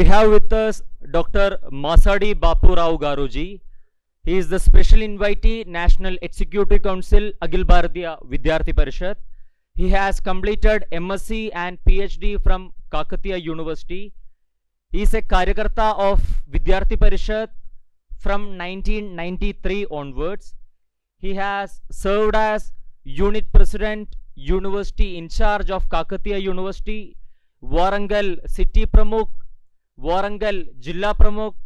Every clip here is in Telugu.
have with us Dr. Masadi Bapurao Garuji. He is the Special Invitee, National Executive Council, Akhil Bharatiya Vidyarthi Parishad. He has completed MSc and PhD from Kakatiya University. He is a Karyakarta of Vidyarthi Parishad from 1993 onwards. He has served as Unit President, University in charge of Kakatiya University, Warangal City Pramukh, Warangal Jilla Pramukh,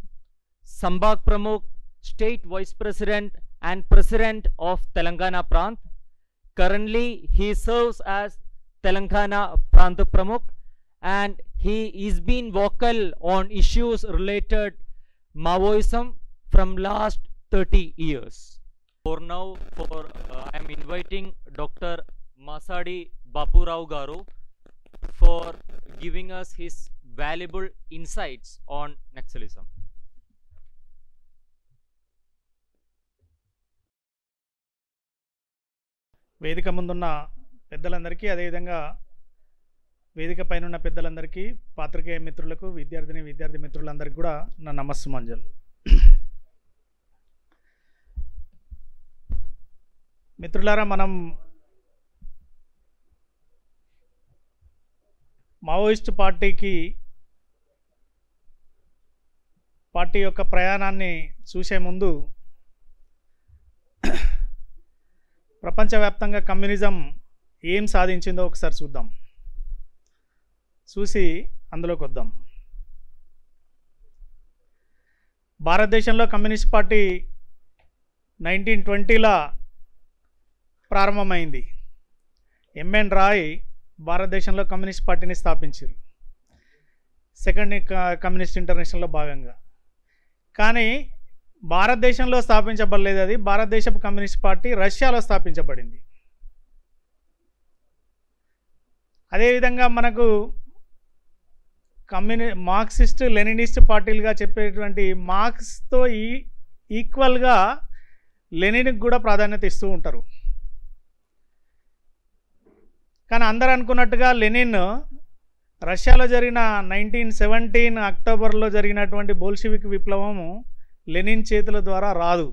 Sambag Pramukh, State Vice President and President of Telangana Prant. Currently, he serves as Telangana Prant Pramukh, and he is been vocal on issues related Maoism from last 30 years. For now, I am inviting Dr. Masadi Bapurao Garu for giving us his valuable insights on Naxalism. వేదిక ముందున్న పెద్దలందరికీ అదేవిధంగా వేదిక పైన ఉన్న పెద్దలందరికీ పాత్రికేయ మిత్రులకు విద్యార్థి మిత్రులందరికీ కూడా నా నమస్సుమాంజలు. మిత్రులారా, మనం మావోయిస్ట్ పార్టీ యొక్క ప్రయాణాన్ని చూసే ముందు ప్రపంచవ్యాప్తంగా కమ్యూనిజం ఏం సాధించిందో ఒకసారి చూద్దాం, చూసి అందులోకి వద్దాం. భారతదేశంలో కమ్యూనిస్ట్ పార్టీ 1920లా ప్రారంభమైంది. ఎంఎన్ రాయ్ భారతదేశంలో కమ్యూనిస్ట్ పార్టీని స్థాపించారు, సెకండ్ కమ్యూనిస్ట్ ఇంటర్నేషనల్లో భాగంగా. కానీ భారతదేశంలో స్థాపించబడలేదు. అది భారతదేశపు కమ్యూనిస్ట్ పార్టీ రష్యాలో స్థాపించబడింది. అదేవిధంగా మనకు మార్క్సిస్ట్ లెనినిస్ట్ పార్టీలుగా చెప్పేటువంటి మార్క్స్తో ఈక్వల్గా లెనిన్కి కూడా ప్రాధాన్యత ఇస్తూ ఉంటారు. కానీ అందరూ అనుకున్నట్టుగా లెనిన్ రష్యాలో జరిగిన 1917 అక్టోబర్లో జరిగినటువంటి బోల్షివిక్ విప్లవము లెనిన్ చేతుల ద్వారా రాదు.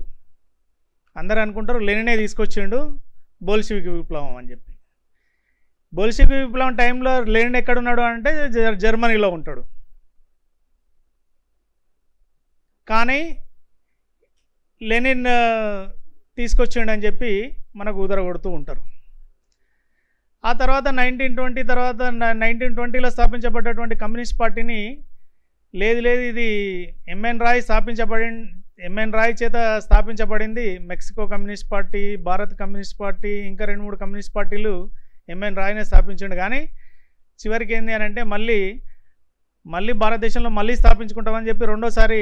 అందరూ అనుకుంటారు లెనినే తీసుకొచ్చిండు బోల్షివిక్ విప్లవం అని చెప్పి. బోల్షివిక్ విప్లవం టైంలో లెనిన్ ఎక్కడున్నాడు అంటే జర్మనీలో ఉంటాడు. కానీ లెనిన్ తీసుకొచ్చిండు అని చెప్పి మనకు ఉదరగొడుతూ ఉంటారు. ఆ తర్వాత 1920లో స్థాపించబడ్డటువంటి కమ్యూనిస్ట్ పార్టీని లేదు ఇది ఎంఎన్ రాయ్ చేత స్థాపించబడింది. Mexico communist party, Bharat communist party, ఇంకా 2-3 కమ్యూనిస్ట్ పార్టీలు ఎంఎన్ రాయ్నే స్థాపించిండు. కానీ చివరికి ఏంది అని అంటే మళ్ళీ భారతదేశంలో మళ్ళీ స్థాపించుకుంటామని చెప్పి రెండోసారి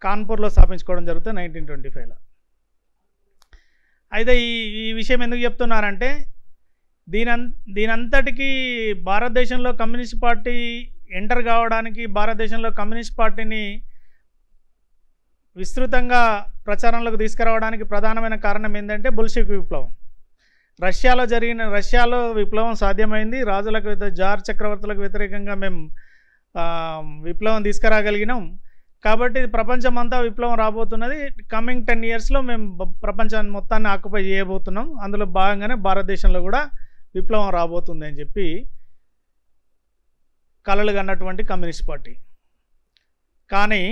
కాన్పూర్లో స్థాపించుకోవడం జరుగుతుంది 1925లో. అయితే ఈ విషయం ఎందుకు చెప్తున్నారంటే దీనంతటికీ భారతదేశంలో కమ్యూనిస్ట్ పార్టీ ఎంటర్ కావడానికి, భారతదేశంలో కమ్యూనిస్ట్ పార్టీని విస్తృతంగా ప్రచారంలోకి తీసుకురావడానికి ప్రధానమైన కారణం ఏంటంటే బోల్షివిక్ విప్లవం. రష్యాలో విప్లవం సాధ్యమైంది. జార్ చక్రవర్తులకు వ్యతిరేకంగా మేము విప్లవం తీసుకురాగలిగినాం. కాబట్టి ప్రపంచమంతా విప్లవం రాబోతున్నది. కమింగ్ 10 yearsలో మేము ప్రపంచాన్ని మొత్తాన్ని ఆక్యుపై చేయబోతున్నాం. అందులో భాగంగానే భారతదేశంలో కూడా విప్లవం రాబోతుంది అని చెప్పి కలలు కన్నటువంటి కమ్యూనిస్ట్ పార్టీ. కానీ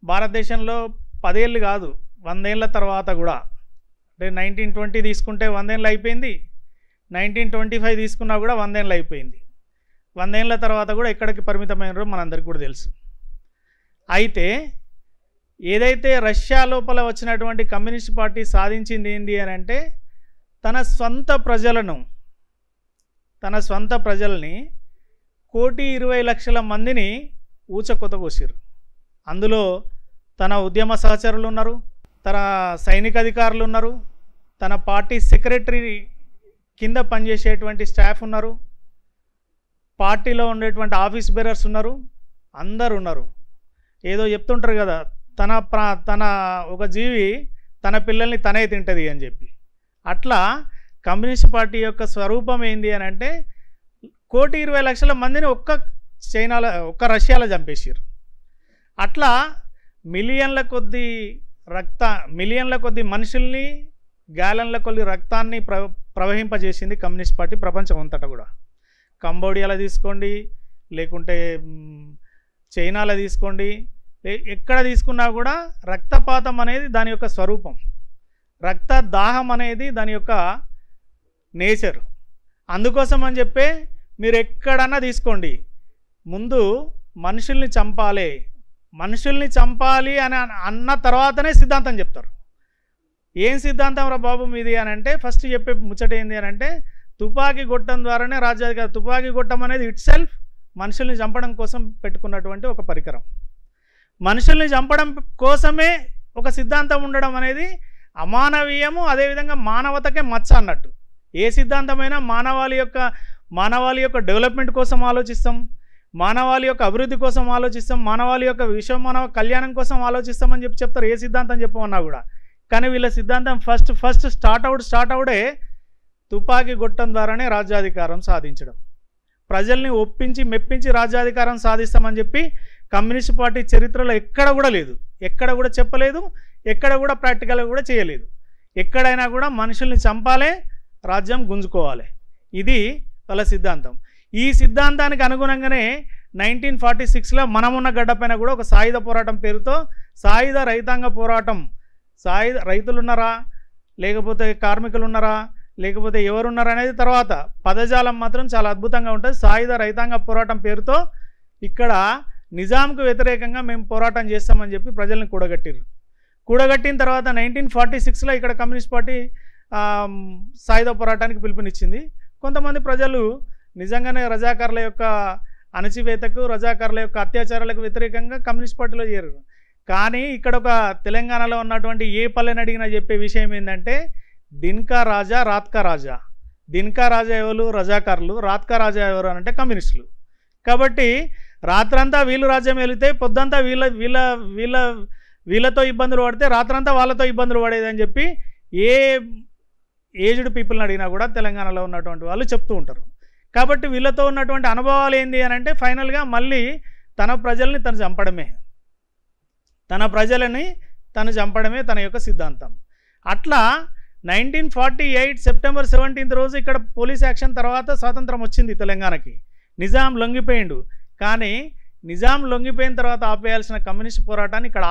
భారతదేశంలో 10 ఏళ్ళు కాదు, 100 ఏళ్ళ తర్వాత కూడా, అంటే 1920 తీసుకుంటే 100 ఏళ్ళు అయిపోయింది, 1925 తీసుకున్నా కూడా 100 ఏళ్ళు అయిపోయింది. 100 ఏళ్ళ తర్వాత కూడా ఎక్కడికి పరిమితమైనరో మనందరికీ కూడా తెలుసు. అయితే ఏదైతే రష్యా లోపల వచ్చినటువంటి కమ్యూనిస్ట్ పార్టీ సాధించింది ఏంటి అని అంటే తన స్వంత ప్రజల్ని 1,20,00,000 మందిని ఊచకొతగోసారు. అందులో తన ఉద్యమ సహచరులు ఉన్నారు, తన సైనిక అధికారులు ఉన్నారు, తన పార్టీ సెక్రటరీ కింద పనిచేసేటువంటి స్టాఫ్ ఉన్నారు, పార్టీలో ఉండేటువంటి ఆఫీస్ బేరర్స్ ఉన్నారు, అందరు ఉన్నారు. ఏదో చెప్తుంటారు కదా, తన ఒక జీవి తన పిల్లల్ని తనే తింటుంది అని చెప్పి. అట్లా కమ్యూనిస్ట్ పార్టీ యొక్క స్వరూపం ఏంది అని అంటే 1,20,00,000 మందిని చైనాలో ఒక్క రష్యాలో చంపేసారు. అట్లా మిలియన్ల కొద్ది మనుషుల్ని, గ్యాలన్ల కొద్ది రక్తాన్ని ప్రవహింపజేసింది కమ్యూనిస్ట్ పార్టీ ప్రపంచం అంతటా కూడా. కంబోడియాలో తీసుకోండి, లేకుంటే చైనాలో తీసుకోండి, ఎక్కడ తీసుకున్నా కూడా రక్తపాతం అనేది దాని యొక్క స్వరూపం, రక్త దాహం అనేది దాని యొక్క నేచర్. అందుకోసం అని చెప్పే మీరు ఎక్కడన్నా తీసుకోండి, ముందు మనుషుల్ని చంపాలి అని అన్న తర్వాతనే సిద్ధాంతం చెప్తారు. ఏం సిద్ధాంతం రా బాబు మీది అని అంటే ఫస్ట్ చెప్పే ముచ్చట ఏంది అని అంటే తుపాకీ గొట్టం ద్వారానే రాజ్యాధికారం. తుపాకీ గొట్టం అనేది ఇట్ సెల్ఫ్ మనుషుల్ని చంపడం కోసం పెట్టుకున్నటువంటి ఒక పరికరం. మనుషుల్ని చంపడం కోసమే ఒక సిద్ధాంతం ఉండడం అనేది అమానవీయము, అదేవిధంగా మానవతకే మచ్చ అన్నట్టు. ఏ సిద్ధాంతమైనా మానవాళి యొక్క డెవలప్మెంట్ కోసం ఆలోచిస్తాం, మానవాళి యొక్క అభివృద్ధి కోసం ఆలోచిస్తాం, మానవాళి యొక్క విశ్వమానవ కళ్యాణం కోసం ఆలోచిస్తామని చెప్తారు. ఏ సిద్ధాంతం చెప్పమన్నా కూడా. కానీ వీళ్ళ సిద్ధాంతం ఫస్ట్ స్టార్ట్ అవుడే తుపాకీ గొట్టం ద్వారానే రాజ్యాధికారం సాధించడం, ప్రజల్ని ఒప్పించి మెప్పించి రాజ్యాధికారం సాధిస్తామని చెప్పి కమ్యూనిస్ట్ పార్టీ చరిత్రలో ఎక్కడ కూడా లేదు, ఎక్కడ కూడా చెప్పలేదు, ఎక్కడ కూడా ప్రాక్టికల్గా కూడా చేయలేదు. ఎక్కడైనా కూడా మనుషుల్ని చంపాలే, రాజ్యం గుంజుకోవాలి, ఇది వాళ్ళ సిద్ధాంతం. ఈ సిద్ధాంతానికి అనుగుణంగానే 1946లో మనమున్న గడ్డపైన కూడా ఒక సాయుధ పోరాటం పేరుతో సాయుధ రైతాంగ పోరాటం, రైతులున్నారా లేకపోతే కార్మికులు ఉన్నారా లేకపోతే ఎవరున్నారా అనేది తర్వాత, పదజాలం మాత్రం చాలా అద్భుతంగా ఉంటుంది. సాయుధ రైతాంగ పోరాటం పేరుతో ఇక్కడ నిజాంకు వ్యతిరేకంగా మేము పోరాటం చేస్తామని చెప్పి ప్రజల్ని కూడగట్టిన తర్వాత 1946లో ఇక్కడ కమ్యూనిస్ట్ పార్టీ సాయుధ పోరాటానికి పిలుపునిచ్చింది. కొంతమంది ప్రజలు నిజంగానే రజాకారుల యొక్క అణచివేతకు, రజాకారుల యొక్క అత్యాచారాలకు వ్యతిరేకంగా కమ్యూనిస్ట్ పార్టీలో చేరారు. కానీ ఇక్కడ ఒక తెలంగాణలో ఉన్నటువంటి ఏ పల్లెని అడిగినా చెప్పే విషయం ఏంటంటే దిన్కా రాజా, రాత్కా రాజా. దిన్కా రాజా ఎవరు? రజాకారులు. రాత్కా రాజా ఎవరు అంటే కమ్యూనిస్టులు. కాబట్టి రాత్రంతా వీళ్ళు రాజ్యం వెళితే పొద్దంతా వీళ్ళతో ఇబ్బందులు పడితే రాత్రంతా వాళ్ళతో ఇబ్బందులు పడేదని చెప్పి ఏ ఏజ్డ్ పీపుల్ని అడిగినా కూడా తెలంగాణలో ఉన్నటువంటి వాళ్ళు చెప్తూ ఉంటారు. కాబట్టి వీళ్ళతో ఉన్నటువంటి అనుభవాలు ఏంది అని అంటే ఫైనల్గా మళ్ళీ తన ప్రజల్ని తను చంపడమే తన యొక్క సిద్ధాంతం. అట్లా 1948 సెప్టెంబర్ 17 రోజు ఇక్కడ పోలీస్ యాక్షన్ తర్వాత స్వాతంత్రం వచ్చింది తెలంగాణకి. నిజాం లొంగిపోయిండు. కానీ నిజాం లొంగిపోయిన తర్వాత ఆపేయాల్సిన కమ్యూనిస్ట్ పోరాటాన్ని ఇక్కడ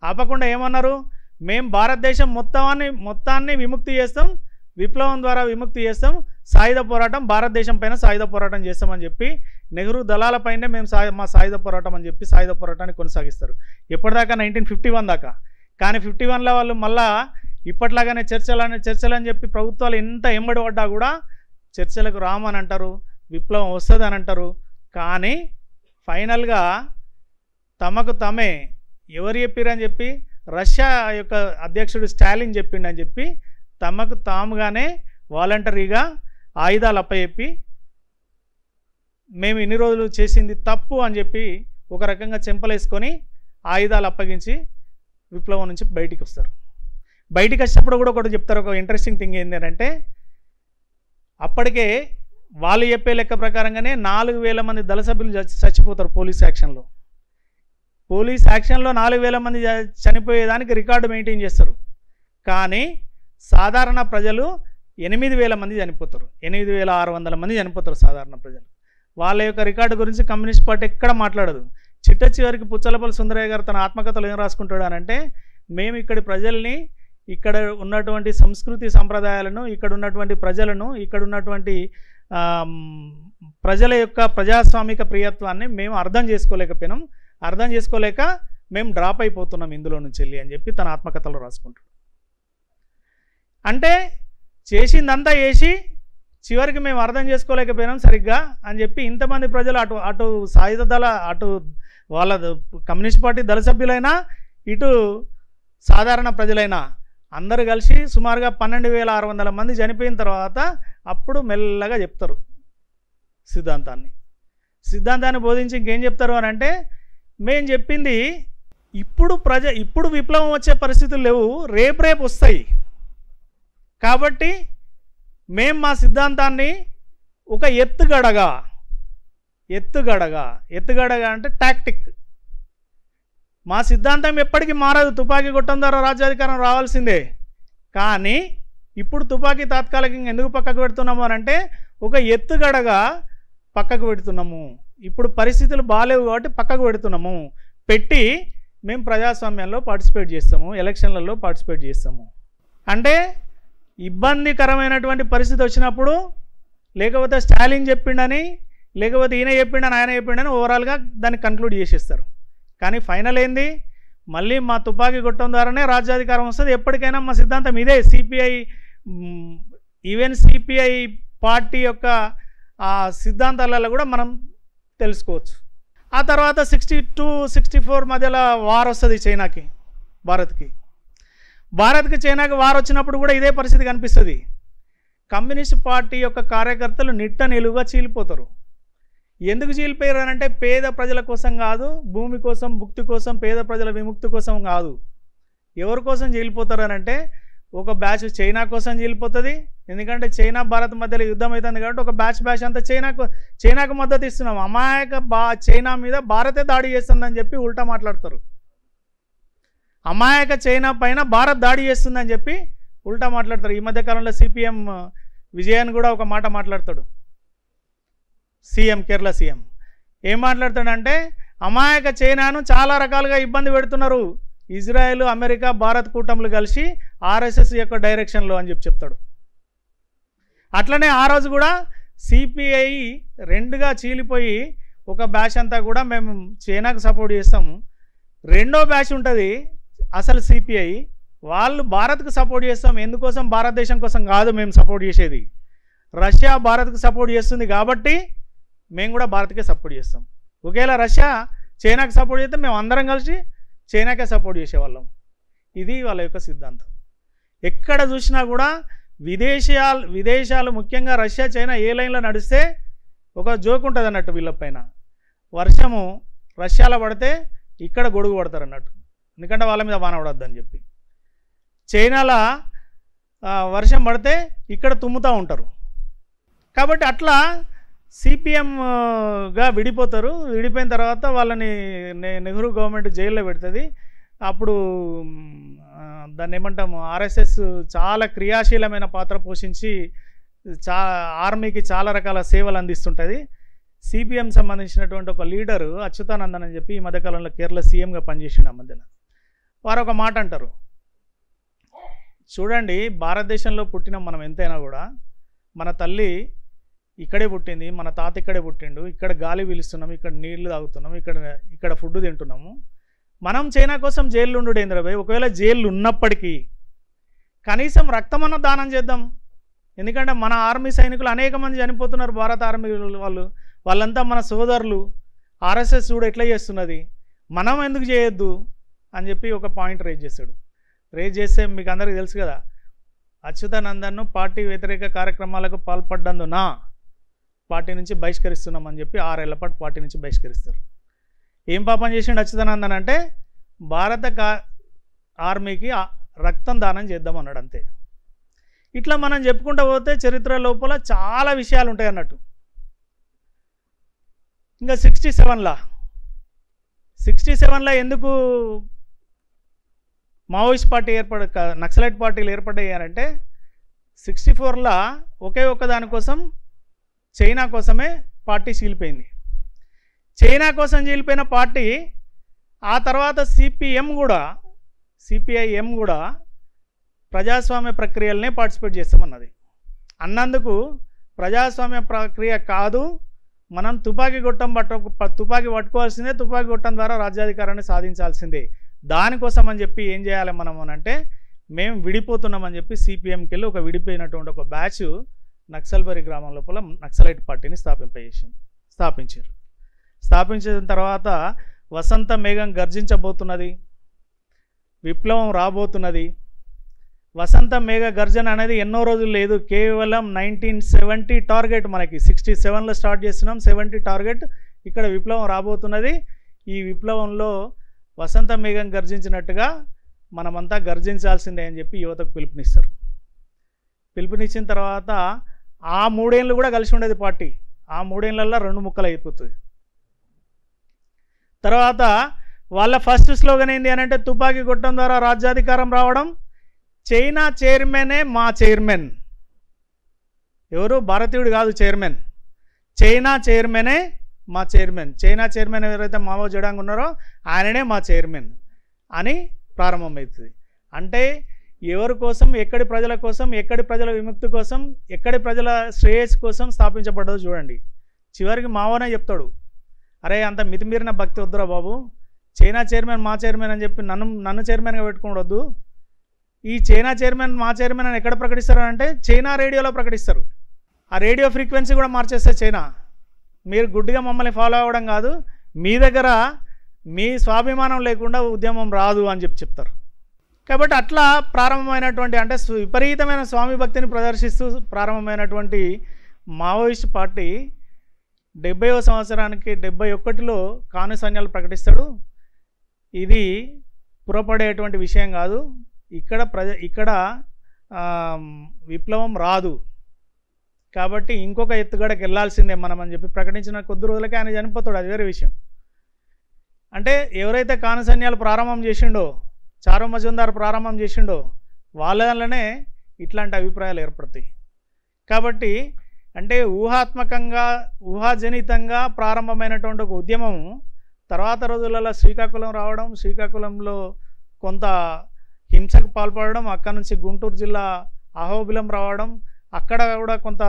ఆపకుండా ఏమన్నారు, మేము భారతదేశం మొత్తాన్ని విముక్తి చేస్తాం, విప్లవం ద్వారా విముక్తి చేస్తాం, సాయుధ పోరాటం భారతదేశం పైన సాయుధ పోరాటం చేస్తామని చెప్పి నెహ్రూ దళాలపైనే మేము మా సాయుధ పోరాటం అని చెప్పి సాయుధ పోరాటాన్ని కొనసాగిస్తారు. ఎప్పటిదాకా 1951 దాకా. కానీ 51లో వాళ్ళు మళ్ళా ఇప్పట్లాగానే చర్చలని చెప్పి ప్రభుత్వాలు ఎంత ఎంబడి పడ్డా కూడా చర్చలకు రామని అంటారు, విప్లవం వస్తుంది అని అంటారు. కానీ ఫైనల్గా తమకు తమే ఎవరు చెప్పారని చెప్పి రష్యా యొక్క అధ్యక్షుడు స్టాలిన్ చెప్పిండని చెప్పి తమకు తాముగానే వాలంటరీగా ఆయుధాలు అప్పచెప్పి మేము ఇన్ని రోజులు చేసింది తప్పు అని చెప్పి ఒక రకంగా చెంపలేసుకొని ఆయుధాలు అప్పగించి విప్లవం నుంచి బయటికి వస్తారు. బయటికి వచ్చినప్పుడు కూడా ఒకటి చెప్తారు. ఒక ఇంట్రెస్టింగ్ థింగ్ ఏంటంటే అప్పటికే వాళ్ళు చెప్పే లెక్క ప్రకారంగానే 4000 మంది దళ సభ్యులు చచ్చిపోతారు పోలీస్ యాక్షన్లో. 4000 మంది చనిపోయేదానికి రికార్డు మెయింటైన్ చేస్తారు. కానీ సాధారణ ప్రజలు 8000 మంది చనిపోతారు, 8600 మంది చనిపోతారు సాధారణ ప్రజలు. వాళ్ళ యొక్క రికార్డు గురించి కమ్యూనిస్ట్ పార్టీ ఎక్కడ మాట్లాడదు. చివరికి పుచ్చలపల్లి సుందరయ్య గారు తన ఆత్మకథలో ఏం రాసుకుంటాడు అని అంటే మేము ఇక్కడి ప్రజల్ని, ఇక్కడ ఉన్నటువంటి సంస్కృతి సంప్రదాయాలను, ఇక్కడ ఉన్నటువంటి ప్రజలను, ఇక్కడ ఉన్నటువంటి ప్రజల యొక్క ప్రజాస్వామిక ప్రియత్వాన్ని మేము అర్థం చేసుకోలేక మేము డ్రాప్ అయిపోతున్నాం ఇందులో నుంచి వెళ్ళి అని చెప్పి తన ఆత్మకథలో రాసుకుంటాడు. అంటే చేసిందంతా చేసి చివరికి మేము అర్థం చేసుకోలేకపోయినాం సరిగ్గా అని చెప్పి ఇంతమంది ప్రజలు అటు సాయుధ దళ, అటు వాళ్ళ కమ్యూనిస్ట్ పార్టీ దళ సభ్యులైనా, ఇటు సాధారణ ప్రజలైనా అందరూ కలిసి సుమారుగా 12,600 మంది చనిపోయిన తర్వాత అప్పుడు మెల్లగా చెప్తారు సిద్ధాంతాన్ని బోధించి ఇంకేం చెప్తారు అని అంటే మేము చెప్పింది ఇప్పుడు విప్లవం వచ్చే పరిస్థితులు లేవు, రేపు వస్తాయి. కాబట్టి మేము మా సిద్ధాంతాన్ని ఒక ఎత్తుగడగా, ఎత్తుగడగా అంటే టాక్టిక్. మా సిద్ధాంతం ఎప్పటికీ మారదు, తుపాకీ కొట్టడం ద్వారా రాజ్యాధికారం రావాల్సిందే. కానీ ఇప్పుడు తుపాకీ తాత్కాలికంగా ఎందుకు పక్కకు పెడుతున్నాము అని అంటే ఒక ఎత్తుగడగా పక్కకు పెడుతున్నాము. ఇప్పుడు పరిస్థితులు బాగాలేవు కాబట్టి పక్కకు పెడుతున్నాము. పెట్టి మేము ప్రజాస్వామ్యంలో పార్టిసిపేట్ చేస్తాము, ఎలక్షన్లలో పార్టిసిపేట్ చేస్తాము. అంటే ఇబ్బందికరమైనటువంటి పరిస్థితి వచ్చినప్పుడు లేకపోతే స్టాలిన్ చెప్పిండని, లేకపోతే ఈయన చెప్పిండని, ఆయన చెప్పిండని ఓవరాల్గా దాన్ని కంక్లూడ్ చేసేస్తారు. కానీ ఫైనల్ ఏంది, మళ్ళీ మా తుపాకీ కొట్టడం ద్వారానే రాజ్యాధికారం వస్తుంది. ఎప్పటికైనా మా సిద్ధాంతం ఇదే. సిపిఐ ఈవెన్ సిపిఐ పార్టీ యొక్క ఆ సిద్ధాంతాలలో కూడా మనం తెలుసుకోవచ్చు. ఆ తర్వాత 62-64 మధ్యలో వార్ వస్తుంది చైనాకి, భారత్కి చైనాకి వార్ వచ్చినప్పుడు కూడా ఇదే పరిస్థితి కనిపిస్తుంది. కమ్యూనిస్ట్ పార్టీ యొక్క కార్యకర్తలు నిట్ట నిలువుగా చీలిపోతారు. ఎందుకు చీలిపోయారు అని అంటే పేద ప్రజల కోసం కాదు, భూమి కోసం, భుక్తి కోసం, పేద ప్రజల విముక్తి కోసం కాదు. ఎవరి కోసం చీలిపోతారు అని అంటే ఒక బ్యాచ్ చైనా కోసం చీలిపోతుంది. ఎందుకంటే చైనా భారత్ మధ్యలో యుద్ధం అవుతుంది కాబట్టి ఒక బ్యాచ్ అంతా చైనాకు మద్దతు ఇస్తున్నాం. అమాయక చైనా మీద భారతే దాడి చేస్తుందని చెప్పి ఉల్టా మాట్లాడతారు. అమాయక చైనా పైన భారత్ దాడి చేస్తుందని చెప్పి ఉల్టా మాట్లాడతారు. ఈ మధ్యకాలంలో సిపిఎం విజయన్ కూడా ఒక మాట మాట్లాడతాడు. కేరళ సీఎం ఏం మాట్లాడతాడంటే అమాయక చైనాను చాలా రకాలుగా ఇబ్బంది పెడుతున్నారు ఇజ్రాయెల్, అమెరికా, భారత్ కూటములు కలిసి ఆర్ఎస్ఎస్ యొక్క డైరెక్షన్లో అని చెప్తాడు. అట్లనే ఆ రోజు కూడా సిపిఐ రెండుగా చీలిపోయి ఒక బ్యాచ్ అంతా కూడా మేము చైనాకు సపోర్ట్ చేస్తాము, రెండో బ్యాచ్ ఉంటుంది అసలు సిపిఐ వాళ్ళు భారత్కు సపోర్ట్ చేస్తాం. ఎందుకోసం? భారతదేశం కోసం కాదు మేము సపోర్ట్ చేసేది, రష్యా భారత్కు సపోర్ట్ చేస్తుంది కాబట్టి మేము కూడా భారత్కే సపోర్ట్ చేస్తాం. ఒకవేళ రష్యా చైనాకి సపోర్ట్ చేస్తే మేము అందరం కలిసి చైనాకే సపోర్ట్ చేసేవాళ్ళం. ఇది వాళ్ళ యొక్క సిద్ధాంతం. ఎక్కడ చూసినా కూడా విదేశాలు ముఖ్యంగా రష్యా, చైనా ఏ లైన్లో నడిస్తే ఒక జోక్ ఉంటుంది అన్నట్టు, వీళ్ళపైన వర్షము రష్యాలో పడితే ఇక్కడ గొడుగు పడతారు అన్నట్టు, ఎందుకంటే వాళ్ళ మీద వాన పడద్దని చెప్పి. చైనాలో వర్షం పడితే ఇక్కడ తుమ్ముతూ ఉంటారు. కాబట్టి అట్లా సిపిఎంగా విడిపోతారు. విడిపోయిన తర్వాత వాళ్ళని నెహ్రూ గవర్నమెంట్ జైల్లో పెడుతుంది. అప్పుడు దాన్ని ఏమంటాము, ఆర్ఎస్ఎస్ చాలా క్రియాశీలమైన పాత్ర పోషించి ఆర్మీకి చాలా రకాల సేవలు అందిస్తుంటుంది. సిపిఎం సంబంధించినటువంటి ఒక లీడరు అచ్యుతానందన్ అని చెప్పి ఈ మధ్యకాలంలో కేరళ సీఎంగా పనిచేసిండు. ఆ మధ్యన వారు ఒక మాట అంటారు, చూడండి భారతదేశంలో పుట్టిన మనం ఎంతైనా కూడా మన తల్లి ఇక్కడే పుట్టింది, మన తాత ఇక్కడే పుట్టిండు, ఇక్కడ గాలి పీలుస్తున్నాము, ఇక్కడ నీళ్లు తాగుతున్నాము, ఇక్కడ ఫుడ్ తింటున్నాము. మనం చైనా కోసం జైలు ఉండు ఏంద్రబాయ్, ఒకవేళ జైలు ఉన్నప్పటికీ కనీసం రక్తమన్న దానం చేద్దాం. ఎందుకంటే మన ఆర్మీ సైనికులు అనేక మంది చనిపోతున్నారు, భారత ఆర్మీ వాళ్ళంతా మన సోదరులు. ఆర్ఎస్ఎస్ కూడా ఎట్లా చేస్తున్నది, మనం ఎందుకు చేయొద్దు అని చెప్పి ఒక పాయింట్ రేజ్ చేస్తాడు. రేజ్ చేస్తే మీకు అందరికీ తెలుసు కదా, అచ్యుతానందన్ను పార్టీ వ్యతిరేక కార్యక్రమాలకు పాల్పడ్డందున పార్టీ నుంచి బహిష్కరిస్తున్నామని చెప్పి 6 ఏళ్ల పాటు పార్టీ నుంచి బహిష్కరిస్తారు. ఏం పాపం చేసిండు అచ్యుతానందన్ అంటే భారత ఆర్మీకి రక్తం దానం చేద్దాం అన్నాడు, అంతే. ఇట్లా మనం చెప్పుకుంటూ పోతే చరిత్ర లోపల చాలా విషయాలు ఉంటాయి అన్నట్టు. ఇంకా 67లో ఎందుకు మావోయిస్ట్ పార్టీ నక్సలైట్ పార్టీలు ఏర్పడ్డాయంటే 64లో ఒకే ఒక్క దానికోసం చైనా కోసమే పార్టీ చీలిపోయింది. చైనా కోసం చీలిపోయిన పార్టీ ఆ తర్వాత సిపిఐఎం కూడా ప్రజాస్వామ్య ప్రక్రియలనే పార్టిసిపేట్ చేస్తామన్నది. అన్నందుకు ప్రజాస్వామ్య ప్రక్రియ కాదు, మనం తుపాకీ పట్టుకోవాల్సిందే, తుపాకీ కొట్టడం ద్వారా రాజ్యాధికారాన్ని సాధించాల్సిందే. దానికోసం అని చెప్పి ఏం చేయాలి మనం అంటే మేము విడిపోతున్నామని చెప్పి సిపిఎంకి వెళ్ళి ఒక విడిపోయినటువంటి ఒక బ్యాచ్ నక్సల్బరి గ్రామం లోపల నక్సలైట్ పార్టీని స్థాపించారు. స్థాపించిన తర్వాత వసంత మేఘం గర్జించబోతున్నది, విప్లవం రాబోతున్నది. వసంత మేఘ గర్జన అనేది ఎన్నో రోజులు లేదు, కేవలం 1970 టార్గెట్. మనకి 67లో స్టార్ట్ చేస్తున్నాం, 70 టార్గెట్. ఇక్కడ విప్లవం రాబోతున్నది. ఈ విప్లవంలో వసంత మేఘం గర్జించినట్టుగా మనమంతా గర్జించాల్సిందే అని చెప్పి యువతకు పిలుపునిస్తారు. పిలుపునిచ్చిన తర్వాత ఆ 3 ఏళ్ళు కూడా కలిసి ఉండేది పార్టీ. ఆ 3 ఏళ్లలో 2 ముక్కలు అయిపోతుంది. తర్వాత వాళ్ళ ఫస్ట్ స్లోగన్ ఏంటి అని అంటే తుపాకీ కొట్టడం ద్వారా రాజ్యాధికారం రావడం, చైనా చైర్మనే మా చైర్మన్. ఎవరు? భారతీయుడు కాదు చైర్మన్, చైనా చైర్మనే మా చైర్మన్. చైనా చైర్మన్ ఎవరైతే మావో జెడాంగ్ ఉన్నారో ఆయననే మా చైర్మన్ అని ప్రారంభమవుతుంది. అంటే ఎవరి కోసం, ఎక్కడి ప్రజల కోసం, ఎక్కడి ప్రజల విముక్తి కోసం, ఎక్కడి ప్రజల శ్రేయస్సు కోసం స్థాపించబడ్డదో చూడండి. చివరికి మావోనే చెప్తాడు, అరే అంత మితిమీరిన భక్తి వద్దురా బాబు, చైనా చైర్మన్ మా చైర్మన్ అని చెప్పి నన్ను చైర్మన్గా పెట్టుకోవద్దు. ఈ చైనా చైర్మన్ మా చైర్మన్ అని ఎక్కడ ప్రకటిస్తారు అంటే చైనా రేడియోలో ప్రకటిస్తారు. ఆ రేడియో ఫ్రీక్వెన్సీ కూడా మార్చేస్తే చైనా, మీరు గుడ్డిగా మమ్మల్ని ఫాలో అవ్వడం కాదు, మీ దగ్గర మీ స్వాభిమానం లేకుండా ఉద్యమం రాదు అని చెప్తారు. కాబట్టి అట్లా ప్రారంభమైనటువంటి, అంటే విపరీతమైన స్వామి భక్తిని ప్రదర్శిస్తూ ప్రారంభమైనటువంటి మావోయిస్ట్ పార్టీ 70వ సంవత్సరానికి 71లో కాను సైన్యాలు ప్రకటిస్తాడు. ఇది పురపడేటువంటి విషయం కాదు, ఇక్కడ విప్లవం రాదు కాబట్టి ఇంకొక ఎత్తుగడకి వెళ్ళాల్సిందే మనం అని చెప్పి ప్రకటించిన కొద్ది రోజులకే ఆయన చనిపోతాడు. అది వేరే విషయం. అంటే ఎవరైతే కాను సైన్యాలు ప్రారంభం చేసిండో, చారు మజుందార్ ప్రారంభం చేసిండో వాళ్ళనే ఇట్లాంటి అభిప్రాయాలు ఏర్పడతాయి. కాబట్టి అంటే ఊహాత్మకంగా, ఊహాజనితంగా ప్రారంభమైనటువంటి ఒక ఉద్యమం తర్వాత రోజులలో శ్రీకాకుళం రావడం, శ్రీకాకుళంలో కొంత హింసకు పాల్పడడం, అక్కడ నుంచి గుంటూరు జిల్లా అహోబిలం రావడం, అక్కడ కూడా కొంత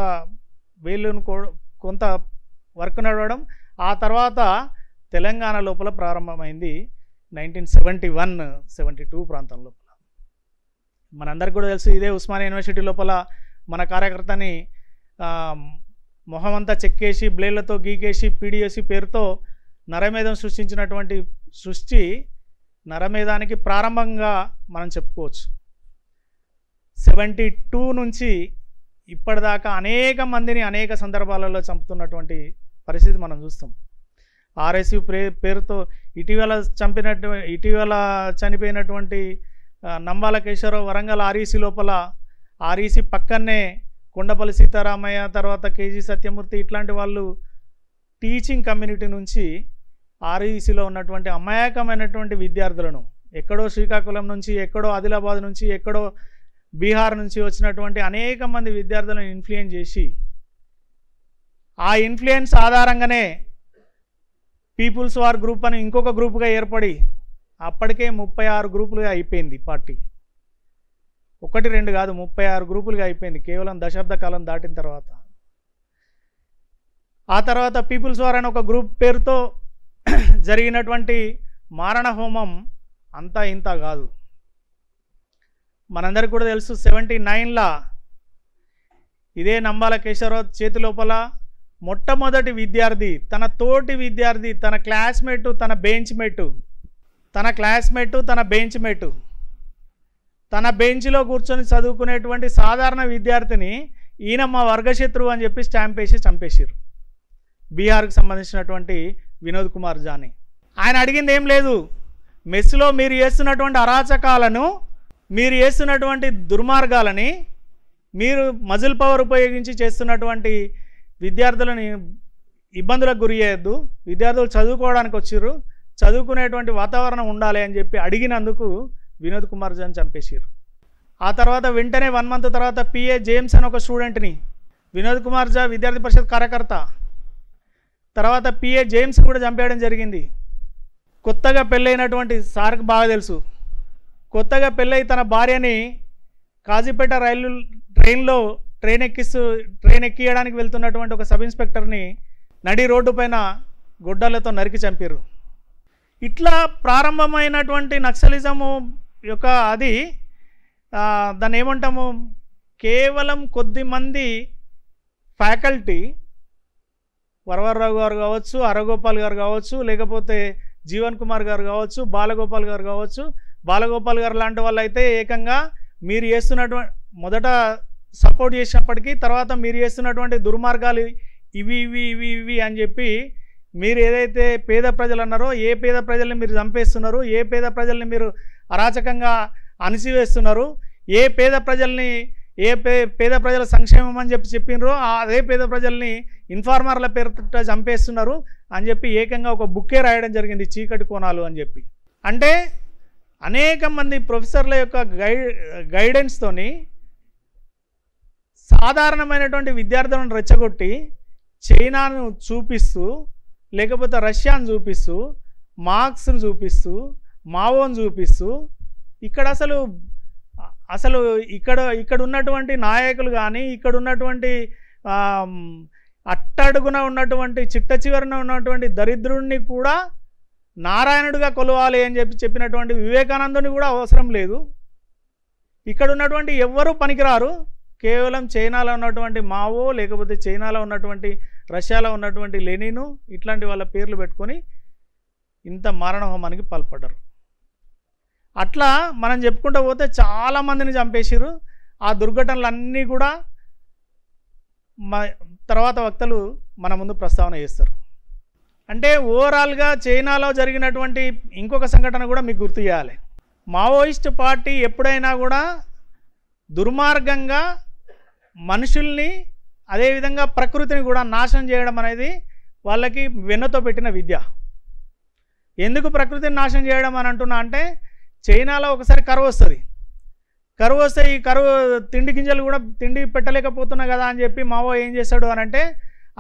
కొంత వర్క్ నడవడం, ఆ తర్వాత తెలంగాణ లోపల ప్రారంభమైంది 1971-72 ప్రాంతం లోపల. మనందరికీ కూడా తెలుసు, ఇదే ఉస్మానియా యూనివర్సిటీ లోపల మన కార్యకర్తని మొహమంతా చెక్కేసి బ్లేడ్లతో గీకేసి పీడిఎసి పేరుతో నరమేధం సృష్టించినటువంటి సృష్టి నరమేధానికి ప్రారంభంగా మనం చెప్పుకోవచ్చు. 72 నుంచి ఇప్పటిదాకా అనేక మందిని అనేక సందర్భాలలో చంపుతున్నటువంటి పరిస్థితి మనం చూస్తాం. ఆర్ఎస్యు పేరుతో ఇటీవల చనిపోయినటువంటి నంబాల కేశవరావు వరంగల్ ఆర్ఈసీ లోపల, ఆర్ఈసీ పక్కనే కొండపల్లి సీతారామయ్య, తర్వాత కేజీ సత్యమూర్తి, ఇట్లాంటి వాళ్ళు టీచింగ్ కమ్యూనిటీ నుంచి ఆర్ఈసీలో ఉన్నటువంటి అమాయకమైనటువంటి విద్యార్థులను ఎక్కడో శ్రీకాకుళం నుంచి, ఎక్కడో ఆదిలాబాద్ నుంచి, ఎక్కడో బీహార్ నుంచి వచ్చినటువంటి అనేక మంది విద్యార్థులను ఇన్ఫ్లుయెన్స్ చేసి, ఆ ఇన్ఫ్లుయెన్స్ ఆధారంగానే పీపుల్స్ వార్ గ్రూప్ అని ఇంకొక గ్రూప్గా ఏర్పడి అప్పటికే 36 గ్రూపులుగా అయిపోయింది పార్టీ. 1-2 కాదు, 36 గ్రూపులుగా అయిపోయింది కేవలం దశాబ్ద కాలం దాటిన తర్వాత. ఆ తర్వాత పీపుల్స్ వార్ అని ఒక గ్రూప్ పేరుతో జరిగినటువంటి మారణ హోమం అంతా ఇంత కాదు. మనందరికీ కూడా తెలుసు, 79లా ఇదే నంబాల కేశవరావు చేతి లోపల మొట్టమొదటి విద్యార్థి, తన తోటి విద్యార్థి, తన క్లాస్మేటు, తన బెంచ్ మేటు, తన బెంచ్లో కూర్చొని చదువుకునేటువంటి సాధారణ విద్యార్థిని ఈయన మా వర్గశత్రువు అని చెప్పి స్టాంప్ వేసి చంపేశారు. బీహార్కి సంబంధించినటువంటి వినోద్ కుమార్ జానీ. ఆయన అడిగింది ఏం లేదు, మెస్సులో మీరు చేస్తున్నటువంటి అరాచకాలను, మీరు చేస్తున్నటువంటి దుర్మార్గాలని, మీరు మజిల్ పవర్ ఉపయోగించి చేస్తున్నటువంటి విద్యార్థులను ఇబ్బందులకు గురి చేయొద్దు, విద్యార్థులు చదువుకోవడానికి వచ్చారు, చదువుకునేటువంటి వాతావరణం ఉండాలి అని చెప్పి అడిగినందుకు వినోద్ కుమార్ జాన్ చంపేశారు. ఆ తర్వాత వెంటనే 1 మంత్ తర్వాత పిఏ జేమ్స్ అని ఒక స్టూడెంట్ని, వినోద్ కుమార్ జా విద్యార్థి పరిషత్ కార్యకర్త, తర్వాత పిఏ జేమ్స్ కూడా చంపేయడం జరిగింది. కొత్తగా పెళ్ళైనటువంటి సార్కి బాగా తెలుసు, కొత్తగా పెళ్ళై తన భార్యని కాజీపేట ట్రైన్ ఎక్కియడానికి వెళ్తున్నటువంటి ఒక సబ్ ఇన్స్పెక్టర్ని నడి రోడ్డు పైన గొడ్డలతో నరికి చంపారు. ఇట్లా ప్రారంభమైనటువంటి నక్సలిజము యొక్క అది దాన్ని ఏమంటాము, కేవలం కొద్దిమంది ఫ్యాకల్టీ, వరవరరావు గారు కావచ్చు, అరగోపాల్ గారు కావచ్చు, లేకపోతే జీవన్ కుమార్ గారు కావచ్చు, బాలగోపాల్ గారు కావచ్చు. బాలగోపాల్ గారు లాంటి వాళ్ళు అయితే ఏకంగా మీరు చేస్తున్నటువంటి మొదట సపోర్ట్ చేసినప్పటికీ తర్వాత మీరు చేస్తున్నటువంటి దుర్మార్గాలు ఇవి అని చెప్పి, మీరు ఏదైతే పేద ప్రజలు అన్నారో, ఏ పేద ప్రజల్ని మీరు చంపేస్తున్నారు, ఏ పేద ప్రజల్ని మీరు అరాచకంగా అణిసివేస్తున్నారు, ఏ పేద ప్రజల్ని పేద ప్రజల సంక్షేమం అని చెప్పినరో అదే పేద ప్రజల్ని ఇన్ఫార్మర్ల పేరుతో చంపేస్తున్నారు అని చెప్పి ఏకంగా ఒక బుక్కే రాయడం జరిగింది, చీకటి కోణాలు అని చెప్పి. అంటే అనేక మంది ప్రొఫెసర్ల యొక్క గైడెన్స్తోని సాధారణమైనటువంటి విద్యార్థులను రెచ్చగొట్టి చైనాను చూపిస్తూ, లేకపోతే రష్యాను చూపిస్తూ, మార్క్స్ను చూపిస్తూ, మావోను చూపిస్తూ, ఇక్కడ అసలు ఇక్కడ ఉన్నటువంటి నాయకులు కానీ, ఇక్కడ ఉన్నటువంటి అట్టడుగున ఉన్నటువంటి చిట్ట చివరన ఉన్నటువంటి దరిద్రుడిని కూడా నారాయణుడిగా కొలవాలి అని చెప్పినటువంటి వివేకానందుని కూడా అవసరం లేదు. ఇక్కడ ఉన్నటువంటి ఎవ్వరూ పనికిరారు, కేవలం చైనాలో ఉన్నటువంటి మావో, లేకపోతే చైనాలో ఉన్నటువంటి రష్యాలో ఉన్నటువంటి లెనిను, ఇట్లాంటి వాళ్ళ పేర్లు పెట్టుకొని ఇంత మారణహోమానికి పాల్పడ్డారు. అట్లా మనం చెప్పుకుంటూ పోతే చాలామందిని చంపేసారు. ఆ దుర్ఘటనలన్నీ కూడా తర్వాత వక్తలు మన ముందు ప్రస్తావన చేస్తారు. అంటే ఓవరాల్గా చైనాలో జరిగినటువంటి ఇంకొక సంఘటన కూడా మీకు గుర్తు చేయాలి. మావోయిస్ట్ పార్టీ ఎప్పుడైనా కూడా దుర్మార్గంగా మనుషుల్ని, అదేవిధంగా ప్రకృతిని కూడా నాశనం చేయడం అనేది వాళ్ళకి వెన్నతో పెట్టిన విద్య. ఎందుకు ప్రకృతిని నాశనం చేయడం అని అంటున్నా అంటే, చైనాలో ఒకసారి కరువు వస్తుంది. కరువు వస్తే ఈ కరువు తిండి గింజలు కూడా తిండి పెట్టలేకపోతున్నా కదా అని చెప్పి మావో ఏం చేశాడు అని అంటే,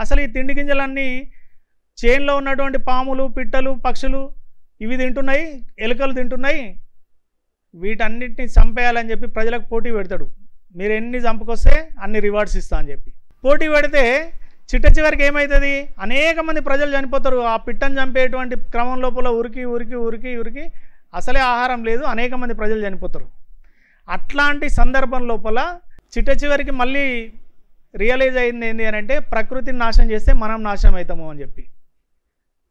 అసలు ఈ తిండి గింజలన్నీ చేన్లో ఉన్నటువంటి పాములు, పిట్టలు, పక్షులు ఇవి తింటున్నాయి, ఎలుకలు తింటున్నాయి, వీటన్నిటిని చంపేయాలని చెప్పి ప్రజలకు పోటీ పెడతాడు. మీరు ఎన్ని చంపుకొస్తే అన్ని రివార్డ్స్ ఇస్తా అని చెప్పి పోటీ పెడితే చిట్ట చివరికి ఏమవుతుంది, అనేక మంది ప్రజలు చనిపోతారు. ఆ పిట్టను చంపేటువంటి క్రమం లోపల ఉరికి ఉరికి ఉరికి ఉరికి అసలే ఆహారం లేదు, అనేక మంది ప్రజలు చనిపోతారు. అట్లాంటి సందర్భం లోపల చిట్ట చివరికి మళ్ళీ రియలైజ్ అయింది ఏంటి అని అంటే, ప్రకృతిని నాశనం చేస్తే మనం నాశనం అవుతాము అని చెప్పి.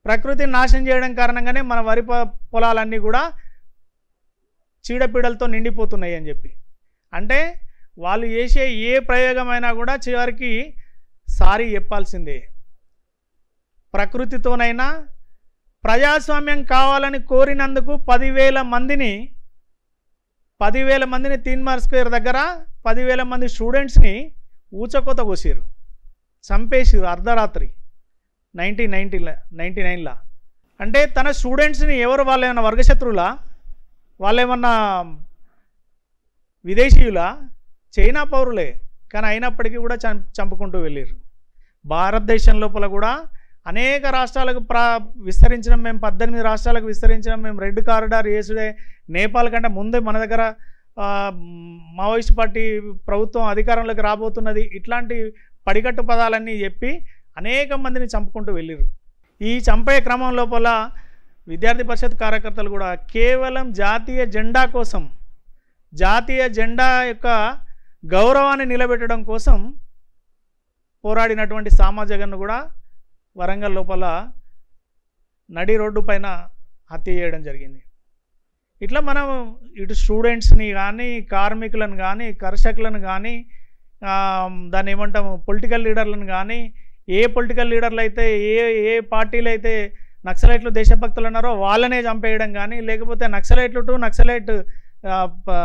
ప్రకృతిని నాశనం చేయడం కారణంగానే మన వరి పొలాలన్నీ కూడా చీడపీడలతో నిండిపోతున్నాయి అని చెప్పి. అంటే వాళ్ళు చేసే ఏ ప్రయోగమైనా కూడా చివరికి సారీ చెప్పాల్సిందే. ప్రకృతితోనైనా ప్రజాస్వామ్యం కావాలని కోరినందుకు 10,000 మందిని తీన్మార్ స్క్వేర్ దగ్గర 10,000 మంది స్టూడెంట్స్ని ఊచకోత కోసారు, చంపేసారు అర్ధరాత్రి 1999లో. అంటే తన స్టూడెంట్స్ని ఎవరు, వాళ్ళు ఏమన్నా వర్గశత్రువులా, వాళ్ళేమన్నా విదేశీయులా? చైనా పౌరులే, కానీ అయినప్పటికీ కూడా చంపుకుంటూ వెళ్ళారు. భారతదేశం లోపల కూడా అనేక రాష్ట్రాలకు విస్తరించడం, మేము 18 రాష్ట్రాలకు విస్తరించడం, మేము రెడ్ కారిడార్ చేసుడే, నేపాల్ కంటే ముందే మన దగ్గర మావోయిస్ట్ పార్టీ ప్రభుత్వం అధికారంలోకి రాబోతున్నది, ఇట్లాంటి పడికట్టు పదాలన్నీ చెప్పి అనేక మందిని చంపుకుంటూ వెళ్ళారు. ఈ చంపే క్రమం లోపల విద్యార్థి పరిషత్ కార్యకర్తలు కూడా కేవలం జాతీయ జెండా కోసం, జాతీయ జెండా యొక్క గౌరవాన్ని నిలబెట్టడం కోసం పోరాడినటువంటి సామాజికను కూడా వరంగల్ లోపల నడి రోడ్డు పైన హత్య చేయడం జరిగింది. ఇట్లా మనం ఇటు స్టూడెంట్స్ని కానీ, కార్మికులను కానీ, కర్షకులను కానీ, దాన్ని ఏమంటాము పొలిటికల్ లీడర్లను కానీ, ఏ పొలిటికల్ లీడర్లు అయితే ఏ పార్టీలు అయితే నక్సలైట్లు దేశభక్తులు ఉన్నారో వాళ్ళనే చంపేయడం కానీ, లేకపోతే నక్సలైట్లు టు నక్సలైట్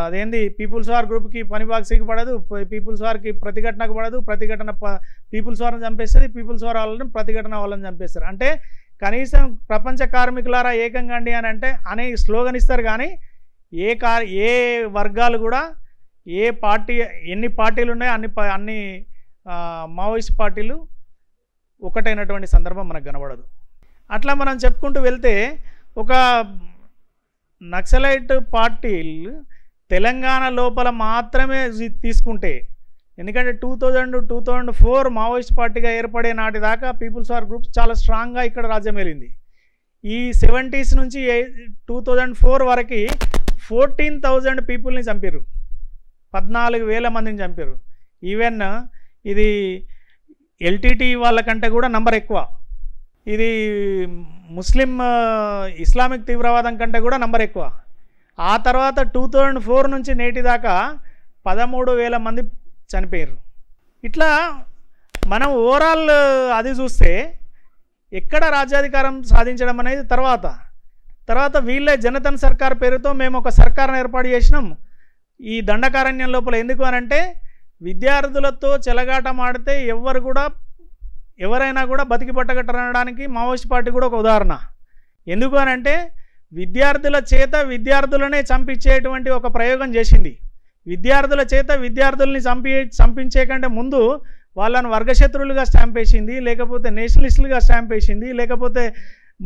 అదేంది పీపుల్స్ వార్ గ్రూప్కి పనిబాక్సీకి పడదు, పీపుల్స్ వార్కి ప్రతిఘటనకు పడదు, ప్రతిఘటన పీపుల్స్ వార్ని చంపేస్తుంది, పీపుల్స్ వార్ వాళ్ళని ప్రతిఘటన వాళ్ళని చంపేస్తారు. అంటే కనీసం ప్రపంచ కార్మికులారా ఏకంగా అండి అని అంటే అనే స్లోగన్ ఇస్తారు, కానీ ఏ వర్గాలు కూడా ఏ పార్టీ, ఎన్ని పార్టీలు ఉన్నాయో అన్ని మావోయిస్ట్ పార్టీలు ఒకటైనటువంటి సందర్భం మనకు కనబడదు. అట్లా మనం చెప్పుకుంటూ వెళ్తే ఒక నక్సలైట్ పార్టీలు తెలంగాణ లోపల మాత్రమే తీసుకుంటే, ఎందుకంటే 2004 మావోయిస్ట్ పార్టీగా ఏర్పడే నాటి దాకా పీపుల్స్ వార్ గ్రూప్స్ చాలా స్ట్రాంగ్గా ఇక్కడ రాజ్యం వెళ్ళింది. ఈ 70s నుంచి 2004 వరకు 14,000 పీపుల్ని చంపారు, 14,000 మందిని చంపారు. ఈవెన్ ఇది ఎల్టీటీ వాళ్ళకంటే కూడా నంబర్ ఎక్కువ, ఇది ముస్లిం ఇస్లామిక్ తీవ్రవాదం కంటే కూడా నంబర్ ఎక్కువ. ఆ తర్వాత 2004 నుంచి నేటి దాకా 13,000 మంది చనిపోయారు. ఇట్లా మనం ఓవరాల్ అది చూస్తే ఎక్కడ రాజ్యాధికారం సాధించడం అనేది తర్వాత వీళ్ళే జనతన్ సర్కార్ పేరుతో మేము ఒక సర్కార్ను ఏర్పాటు చేసినాం ఈ దండకారణ్యం లోపల. ఎందుకు అనంటే విద్యార్థులతో చెలగాటమాడితే ఎవ్వరు కూడా ఎవరైనా కూడా బతికి పట్టగట్టనడానికి మావోయిస్ట్ పార్టీ కూడా ఒక ఉదాహరణ. ఎందుకు అని అంటే విద్యార్థుల చేత విద్యార్థులనే చంపించేటువంటి ఒక ప్రయోగం చేసింది. విద్యార్థుల చేత విద్యార్థుల్ని చంపించే కంటే ముందు వాళ్ళను వర్గశత్రువులుగా స్టాంప్ వేసింది, లేకపోతే నేషనలిస్టులుగా స్టాంప్ వేసింది, లేకపోతే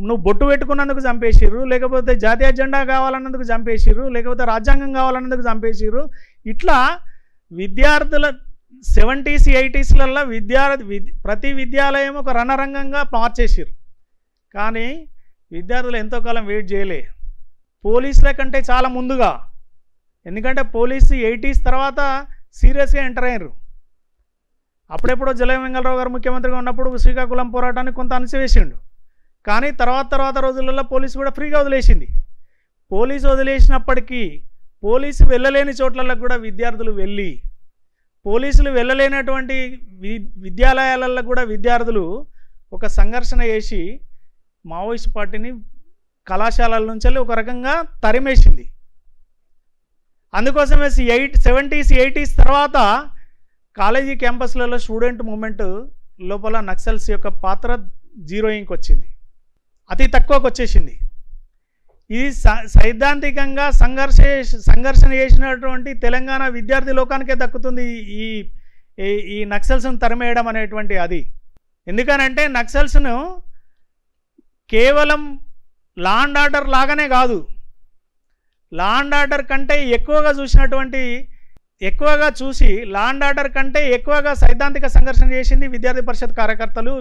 నువ్వు బొట్టు పెట్టుకున్నందుకు చంపేసిర్రు, లేకపోతే జాతీయ జెండా కావాలన్నందుకు చంపేసిర్రు, లేకపోతే రాజ్యాంగం కావాలన్నందుకు చంపేసిర్రు. ఇట్లా విద్యార్థుల 70s 80sలలో ప్రతి విద్యాలయం ఒక రణరంగంగా మార్చేసిర్రు. కానీ విద్యార్థులు ఎంతో కాలం వెయిట్ చేయలే, పోలీసుల కంటే చాలా ముందుగా. ఎందుకంటే పోలీసు 80s తర్వాత సీరియస్గా ఎంటర్ అయ్యారు. అప్పుడెప్పుడో జలగం వెంగళరావు గారు ముఖ్యమంత్రిగా ఉన్నప్పుడు శ్రీకాకుళం పోరాటాన్ని కొంత అణచివేసిండు. కానీ తర్వాత రోజులలో పోలీసు కూడా ఫ్రీగా వదిలేసింది. పోలీసు వదిలేసినప్పటికీ పోలీసు వెళ్ళలేని చోట్లలో కూడా విద్యార్థులు వెళ్ళి, పోలీసులు వెళ్ళలేనటువంటి విద్యాలయాలలో కూడా విద్యార్థులు ఒక సంఘర్షణ చేసి మావోయిస్ట్ పార్టీని కళాశాలల నుంచి ఒక రకంగా తరిమేసింది. అందుకోసమే 70s 80s తర్వాత కాలేజీ క్యాంపస్లలో స్టూడెంట్ మూమెంట్ లోపల నక్సల్స్ యొక్క పాత్ర జీరోయింగ్కి వచ్చింది, అతి తక్కువకు వచ్చేసింది. ఇది సైద్ధాంతికంగా సంఘర్షణ చేసినటువంటి తెలంగాణ విద్యార్థి లోకానికే దక్కుతుంది ఈ నక్సల్స్ను తరిమేయడం అనేటువంటి అది. ఎందుకనంటే నక్సల్స్ను కేవలం లా అండ్ ఆర్డర్ లాగానే కాదు, లా అండ్ ఆర్డర్ కంటే ఎక్కువగా చూసి లా అండ్ ఆర్డర్ కంటే ఎక్కువగా సైద్ధాంతిక సంఘర్షణ చేసింది విద్యార్థి పరిషత్ కార్యకర్తలు,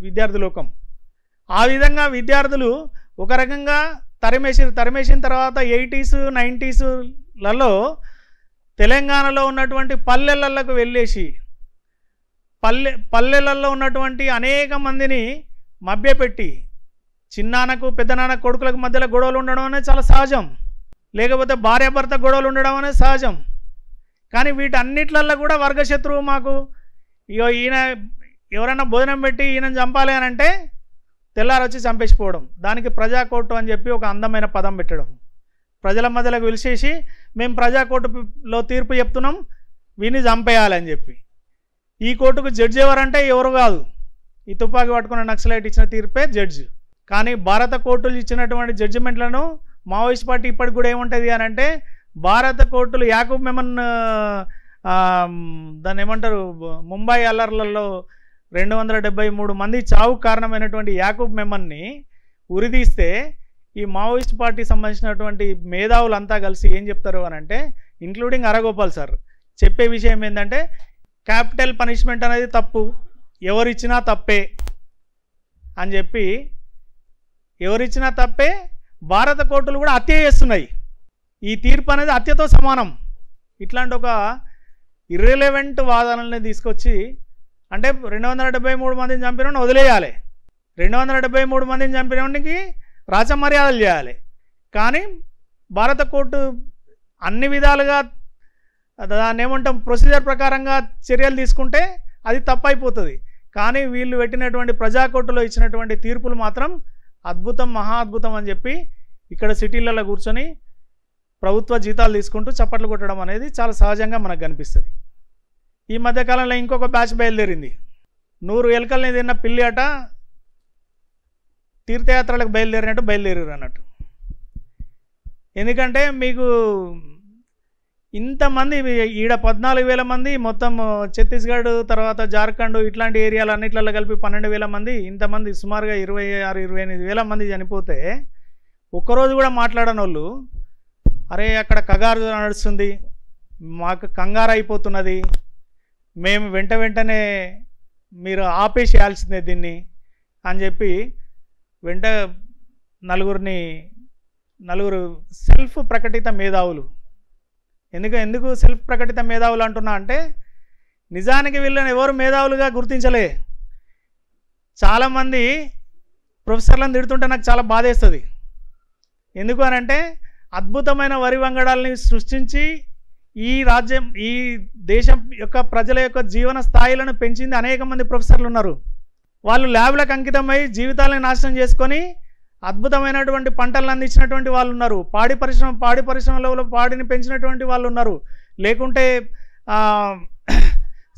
విద్యార్థి లోకం. ఆ విధంగా విద్యార్థులు ఒక రకంగా తరిమేసిన తర్వాత 80s 90sలలో తెలంగాణలో ఉన్నటువంటి పల్లెలకు వెళ్ళేసి పల్లెలలో ఉన్నటువంటి అనేక మందిని మభ్యపెట్టి చిన్నాన్నకు పెద్దనాన్న కొడుకులకు మధ్యలో గొడవలు ఉండడం అనేది చాలా సహజం, లేకపోతే భార్యాభర్త గొడవలు ఉండడం అనేది సహజం. కానీ వీటన్నిట్లల్లో కూడా వర్గశత్రువు మాకు ఈయన ఎవరైనా భోజనం పెట్టి ఈయనను చంపాలి అని అంటే తెల్లారి వచ్చి చంపేసిపోవడం, దానికి ప్రజాకోర్టు అని చెప్పి ఒక అందమైన పదం పెట్టడం, ప్రజల మధ్యలోకి పిలిచేసి మేము ప్రజాకోర్టులో తీర్పు చెప్తున్నాం వీని చంపేయాలని చెప్పి. ఈ కోర్టుకు జడ్జి ఎవరంటే ఎవరు కాదు, ఈ తుపాకీ పట్టుకున్న నక్సలైట్ ఇచ్చిన తీర్పే జడ్జి. కానీ భారత కోర్టులు ఇచ్చినటువంటి జడ్జిమెంట్లను మావోయిస్ట్ పార్టీ ఇప్పటికి కూడా ఏముంటుంది అని అంటే భారత కోర్టులు యాకూబ్ మెమన్ దాన్ని ఏమంటారు ముంబై అల్లర్లలో 273 మంది చావుకు కారణమైనటువంటి యాకూబ్ మెమన్ని ఉరిదీస్తే ఈ మావోయిస్ట్ పార్టీ సంబంధించినటువంటి మేధావులంతా కలిసి ఏం చెప్తారు అని అంటే, ఇంక్లూడింగ్ అరగోపాల్ సార్ చెప్పే విషయం ఏంటంటే క్యాపిటల్ పనిష్మెంట్ అనేది తప్పు, ఎవరిచ్చినా తప్పే అని చెప్పి, ఎవరిచ్చినా తప్పే, భారత కోర్టులు కూడా హత్య చేస్తున్నాయి, ఈ తీర్పు అనేది హత్యతో సమానం. ఇట్లాంటి ఒక ఇర్రెలెవెంట్ వాదనల్ని తీసుకొచ్చి అంటే 273 మందిని చంపిన వదిలేయాలి, 273 మందిని చంపినవాడికి రాచమర్యాదలు చేయాలి. కానీ భారత కోర్టు అన్ని విధాలుగా దాన్ని ఏమంటాం ప్రొసీజర్ ప్రకారంగా చర్యలు తీసుకుంటే అది తప్పైపోతుంది. కానీ వీళ్ళు పెట్టినటువంటి ప్రజాకోర్టులో ఇచ్చినటువంటి తీర్పులు మాత్రం అద్భుతం, మహా అద్భుతం అని చెప్పి ఇక్కడ సిటీలలో కూర్చొని ప్రభుత్వ జీతాలు తీసుకుంటూ చప్పట్లు కొట్టడం అనేది చాలా సహజంగా మనకు కనిపిస్తుంది. ఈ మధ్యకాలంలో ఇంకొక బ్యాచ్ బయలుదేరింది, 100 ఎలుకల్ని తిన్న పిల్లి అట తీర్థయాత్రలకు బయలుదేరారు అన్నట్టు. ఎందుకంటే మీకు ఇంతమంది ఈడ 14,000 మంది మొత్తం ఛత్తీస్గఢ్ తర్వాత జార్ఖండ్ ఇట్లాంటి ఏరియాలు అన్నిట్లలో కలిపి 12,000 మంది, ఇంతమంది సుమారుగా 26-28,000 మంది చనిపోతే ఒక్కరోజు కూడా మాట్లాడని వాళ్ళు అరే అక్కడ కగారు నడుస్తుంది, మాకు కంగారు అయిపోతున్నది, మేము వెంటనే మీరు ఆపేసేయాల్సిందే దీన్ని అని చెప్పి నలుగురు సెల్ఫ్ ప్రకటిత మేధావులు. ఎందుకు సెల్ఫ్ ప్రకటిత మేధావులు అంటున్నా అంటే నిజానికి వీళ్ళని ఎవరు మేధావులుగా గుర్తించలే. చాలామంది ప్రొఫెసర్లను తిడుతుంటే నాకు చాలా బాధేస్తుంది. ఎందుకు అని అంటే అద్భుతమైన వరి వంగడాలని సృష్టించి ఈ దేశం యొక్క ప్రజల యొక్క జీవన స్థాయిలను పెంచింది అనేక మంది ప్రొఫెసర్లు ఉన్నారు. వాళ్ళు ల్యాబ్లకు అంకితమై జీవితాలను నాశనం చేసుకొని అద్భుతమైనటువంటి పంటలను అందించినటువంటి వాళ్ళు ఉన్నారు. పాడి పరిశ్రమలో పాడిని పెంచినటువంటి వాళ్ళు ఉన్నారు, లేకుంటే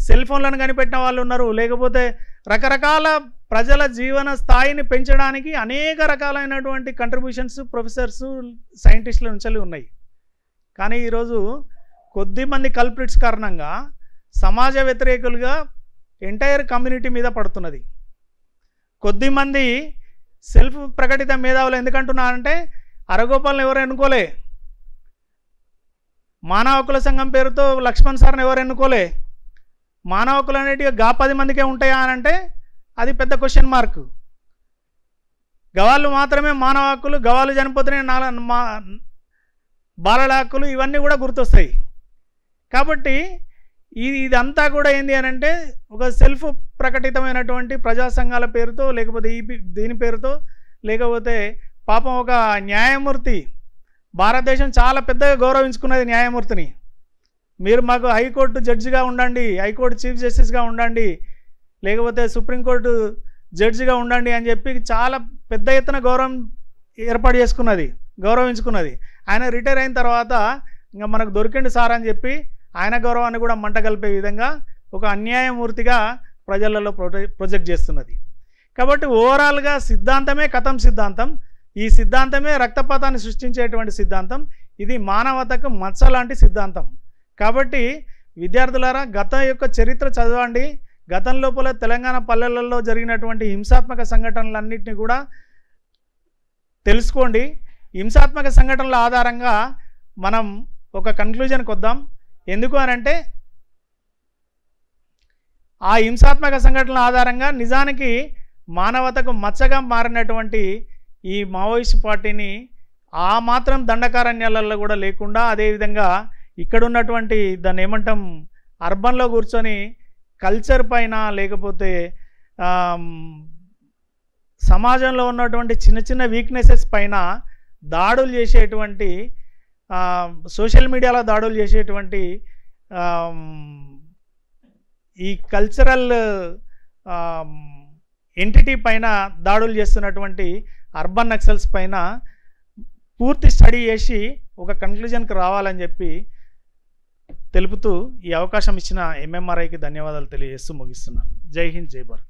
సెల్ ఫోన్లను కనిపెట్టిన వాళ్ళు ఉన్నారు, లేకపోతే రకరకాల ప్రజల జీవన స్థాయిని పెంచడానికి అనేక రకాలైనటువంటి కంట్రిబ్యూషన్స్ ప్రొఫెసర్స్ సైంటిస్టుల నుంచి ఉన్నాయి. కానీ ఈరోజు కొద్దిమంది కల్ప్రిట్స్ కారణంగా సమాజ వ్యతిరేకులుగా ఎంటైర్ కమ్యూనిటీ మీద పడుతున్నది. కొద్దిమంది సెల్ఫ్ ప్రకటిత మేధావులు ఎందుకంటున్నారంటే అరగోపాలను ఎవరు ఎన్నుకోలే, మానవ హక్కుల సంఘం పేరుతో లక్ష్మణ్ సార్ని ఎవరు ఎన్నుకోలే, మానవ హక్కులు అనేటివి 10 మందికే ఉంటాయా అని అంటే అది పెద్ద క్వశ్చన్ మార్క్. గవాళ్ళు మాత్రమే మానవ హక్కులు, గవాళ్ళు చనిపోతున్నాయి బాలల హక్కులు ఇవన్నీ కూడా గుర్తొస్తాయి. కాబట్టి ఇదంతా కూడా ఏంది అని అంటే ఒక సెల్ఫ్ ప్రకటితమైనటువంటి ప్రజా సంఘాల పేరుతో లేకపోతే దీని పేరుతో లేకపోతే పాపం ఒక న్యాయమూర్తి, భారతదేశం చాలా పెద్దగా గౌరవించుకున్నది న్యాయమూర్తిని. మీరు మాకు హైకోర్టు జడ్జిగా ఉండండి, హైకోర్టు చీఫ్ జస్టిస్గా ఉండండి, లేకపోతే సుప్రీంకోర్టు జడ్జిగా ఉండండి అని చెప్పి చాలా పెద్ద ఎత్తున ఏర్పాటు చేసుకున్నది, గౌరవించుకున్నది. ఆయన రిటైర్ అయిన తర్వాత ఇంకా మనకు దొరికింది సార్ అని చెప్పి ఆయన గౌరవాన్ని కూడా మంట కలిపే విధంగా ఒక అన్యాయమూర్తిగా ప్రజలలో ప్రొజెక్ట్ చేస్తున్నది. కాబట్టి ఓవరాల్గా సిద్ధాంతమే కథం సిద్ధాంతం, ఈ సిద్ధాంతమే రక్తపాతాన్ని సృష్టించేటువంటి సిద్ధాంతం, ఇది మానవతకు మచ్చ లాంటి సిద్ధాంతం. కాబట్టి విద్యార్థులారా గతం యొక్క చరిత్ర చదవండి, గతం లోపల తెలంగాణ పల్లెలలో జరిగినటువంటి హింసాత్మక సంఘటనలన్నింటినీ కూడా తెలుసుకోండి. హింసాత్మక సంఘటనల ఆధారంగా మనం ఒక కన్క్లూజన్కి వద్దాం. ఎందుకు అనంటే ఆ హింసాత్మక సంఘటనల ఆధారంగా నిజానికి మానవతకు మచ్చగా మారినటువంటి ఈ మావోయిస్ట్ పార్టీని ఆ మాత్రం దండకారణ్యాలలో కూడా లేకుండా, అదేవిధంగా ఇక్కడ ఉన్నటువంటి దాన్ని ఏమంటాం అర్బన్లో కూర్చొని కల్చర్ పైన లేకపోతే సమాజంలో ఉన్నటువంటి చిన్న చిన్న వీక్నెసెస్ పైన దాడులు చేసేటువంటి సోషల్ మీడియాలో దాడులు చేసేటువంటి ఈ కల్చరల్ ఎంటిటీ పైన దాడులు చేస్తున్నటువంటి అర్బన్ నక్సల్స్ పైన పూర్తి స్టడీ చేసి ఒక కన్క్లూజన్కి రావాలని చెప్పి తెలుపుతూ ఈ అవకాశం ఇచ్చిన ఎంఎంఆర్ఐకి ధన్యవాదాలు తెలియజేస్తూ ముగిస్తున్నాను. జై హింద్, జై భారత్.